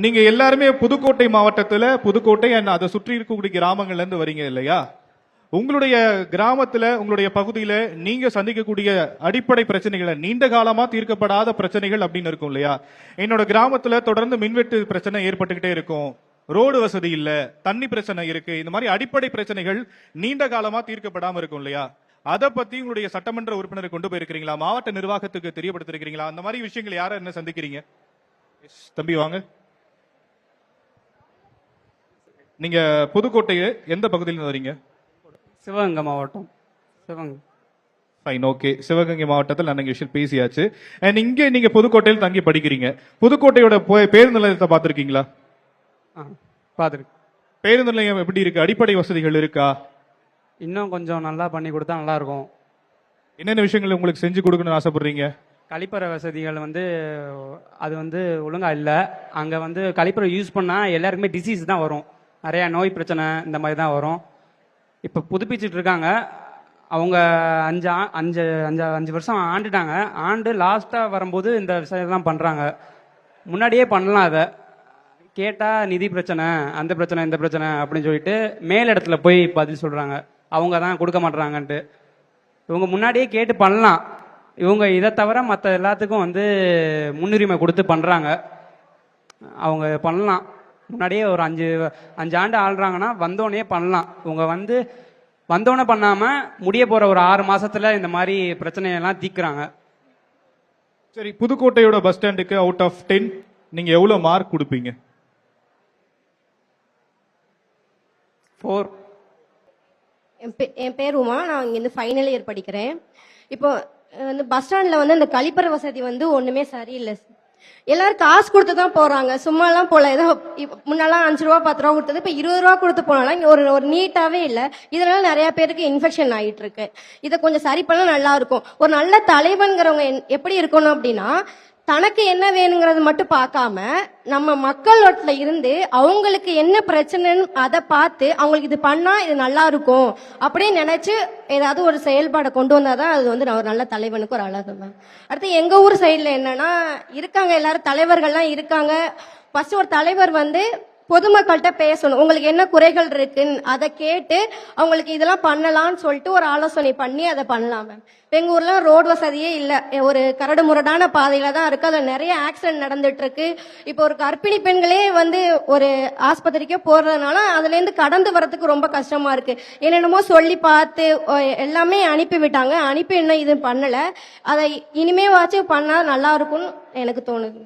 நீங்க எல்லாருமே புதுக்கோட்டை மாவட்டத்துல புதுக்கோட்டை அதை சுற்றி இருக்கக்கூடிய கிராமங்கள்ல இருந்து வரீங்க இல்லையா? உங்களுடைய கிராமத்துல உங்களுடைய பகுதியில நீங்க சந்திக்கக்கூடிய அடிப்படை பிரச்சனைகளை நீண்ட காலமா தீர்க்கப்படாத பிரச்சனைகள் அப்படின்னு இருக்கும் இல்லையா? என்னோட கிராமத்துல தொடர்ந்து மின்வெட்டு பிரச்சனை ஏற்பட்டுக்கிட்டே இருக்கும், ரோடு வசதி இல்ல, தண்ணி பிரச்சனை இருக்கு, இந்த மாதிரி அடிப்படை பிரச்சனைகள் நீண்ட காலமா தீர்க்கப்படாம இருக்கும் இல்லையா? அதை பத்தி உங்களுடைய சட்டமன்ற உறுப்பினரை கொண்டு போயிருக்கிறீங்களா? மாவட்ட நிர்வாகத்துக்கு தெரியப்படுத்திருக்கிறீங்களா? அந்த மாதிரி விஷயங்கள் யார என்ன சந்திக்கிறீங்க? தம்பி வாங்க. நீங்க புதுக்கோட்டையில எந்த பகுதியில வரீங்க? சிவகங்கை மாவட்டம். சிவகங்கை. Fine, okay. சிவகங்கை மாவட்டத்தில் நான் விஷயம் பேசியாச்சு. அண்ட் இங்கே நீங்க புதுக்கோட்டையில் தங்கி படிக்கிறீங்க. புதுக்கோட்டையோட பேருந்து நிலையத்தை பார்த்துருக்கீங்களா? பார்த்துருக்கு. பேருந்து நிலையம் எப்படி இருக்கு? அடிப்படை வசதிகள் இருக்கா? இன்னும் கொஞ்சம் நல்லா பண்ணி கொடுத்தா நல்லா இருக்கும். என்னென்ன விஷயங்கள் உங்களுக்கு செஞ்சு கொடுக்கணும்னு ஆசைப்படுறீங்க? கழிப்பறை வசதிகள் அது ஒழுங்கா இல்லை. அங்கே கழிப்பறை யூஸ் பண்ணால் எல்லாருக்குமே டிசீஸ் தான் வரும், நிறையா நோய் பிரச்சனை இந்த மாதிரி தான் வரும். இப்போ புதுப்பிச்சுட்டு இருக்காங்க. அவங்க அஞ்சு வருஷம் ஆண்டுட்டாங்க. ஆண்டு லாஸ்ட்டாக வரும்போது இந்த விஷயத்தான் பண்ணுறாங்க. முன்னாடியே பண்ணலாம். அதை கேட்டால் நிதி பிரச்சனை, அந்த பிரச்சனை, இந்த பிரச்சனை அப்படின்னு சொல்லிட்டு மேல் இடத்துல போய் பதில் சொல்கிறாங்க. அவங்க தான் கொடுக்க மாட்டுறாங்கன்ட்டு. இவங்க முன்னாடியே கேட்டு பண்ணலாம். இவங்க இதை தவிர மற்ற எல்லாத்துக்கும் முன்னுரிமை கொடுத்து பண்ணுறாங்க. அவங்க பண்ணலாம். முன்னாடியே ஒரு அஞ்சு ஆண்டு ஆள்றாங்கன்னா வந்தோடனே பண்ணலாம். இவங்க வந்தோடனே பண்ணாமல் முடிய போகிற ஒரு 6 மாசத்துல இந்த மாதிரி பிரச்சனையெல்லாம் தீர்க்குறாங்க. சரி, புதுக்கோட்டையோட பஸ் ஸ்டாண்டுக்கு அவுட் ஆஃப் 10 நீங்க எவ்வளவு மார்க் கொடுப்பீங்க? 4. என் பேர் உமா. நான் இங்கேருந்து ஃபைனல் இயர் படிக்கிறேன். இப்போ பஸ் ஸ்டாண்டில் இந்த கழிப்பறை வசதி ஒன்றுமே சரியில்லை. எல்லாரும் காசு கொடுத்து தான் போறாங்க, சும்மாலாம் போல. ஏதோ முன்னெல்லாம் 5 ரூபா 10 ரூபா கொடுத்தது இப்ப 20 ரூபா கொடுத்து போனாலும் இங்க ஒரு நீட்டாவே இல்லை. இதனால நிறைய பேருக்கு இன்ஃபெக்ஷன் ஆகிட்டு இருக்கு. இதை கொஞ்சம் சரி பண்ண நல்லா இருக்கும். ஒரு நல்ல தலைவன்கிறவங்க எப்படி இருக்கணும் அப்படின்னா, தனக்கு என்ன வேணுங்கிறது மட்டும் பார்க்காம நம்ம மக்களோட்ல இருந்து அவங்களுக்கு என்ன பிரச்சனைன்னு அதை பார்த்து அவங்களுக்கு இது பண்ணா இது நல்லா இருக்கும் அப்படின்னு நினைச்சு ஏதாவது ஒரு செயல்பாடை கொண்டு வந்தாதான் அது ஒரு நல்ல தலைவனுக்கு ஒரு அழகு தான். அடுத்து எங்க ஊர் சைட்ல என்னன்னா இருக்காங்க, எல்லாரும் தலைவர்கள்லாம் இருக்காங்க. ஃபர்ஸ்ட் ஒரு தலைவர் பொதுமக்கள்கிட்ட பேசணும், உங்களுக்கு என்ன குறைகள் இருக்குன்னு அதை கேட்டு அவங்களுக்கு இதெல்லாம் பண்ணலாம்னு சொல்லிட்டு ஒரு ஆலோசனை பண்ணி அதை பண்ணலாம். மேம், எங்க ஊர்ல ரோடு வசதியே இல்லை, ஒரு கரடு முரடான பாதையில தான் இருக்கு. அதுல நிறைய ஆக்சிடென்ட் நடந்துட்டு இருக்கு. இப்போ ஒரு கர்ப்பிணி பெண்களே ஒரு ஆஸ்பத்திரிக்கே போறதுனால அதுல இருந்து கடந்து வரதுக்கு ரொம்ப கஷ்டமா இருக்கு. என்னென்னமோ சொல்லி பார்த்து எல்லாமே அனுப்பி விட்டாங்க. அனுப்பி இன்னும் இது பண்ணல. அதை இனிமே வாச்சும் பண்ணா நல்லா இருக்கும்னு எனக்கு தோணுது.